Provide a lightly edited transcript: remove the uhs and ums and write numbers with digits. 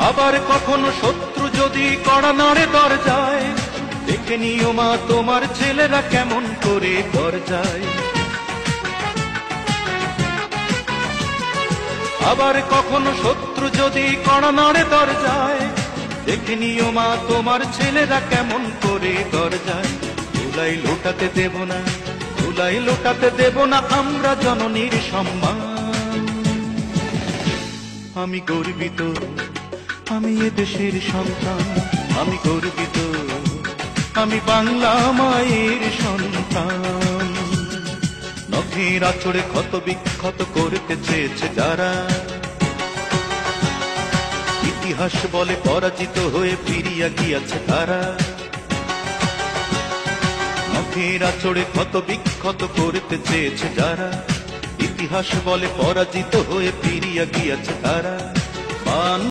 আবার কখনো শত্রু যদি কড়া নাড়ে দরজায়, দেখে নিও মা তোমার ছেলেরা কেমন করে দরজায়। আবার কখনো শত্রু যদি কড়া নাড়ে দরজায়, দেখে নিও মা তোমার ছেলেরা কেমন করে দরজায়। ধুলাই লোটাতে দেব না, ধুলাই লোটাতে দেব না আমরা জননীর সম্মান। আমি গর্বিত, আমি এ দেশের সন্তান, আমি গর্বিত, আমি বাংলা মায়ের সন্তান। নখের আঁচড়ে ক্ষত বিক্ষত করতে চেয়েছে যারা, ইতিহাস বলে পরাজিত হয়ে ফিরিয়া গিয়াছে তারা। নখের আঁচড়ে ক্ষত বিক্ষত করতে চেয়েছে যারা, ইতিহাস বলে পরাজিত হয়ে ফিরিয়া গিয়াছে তারা।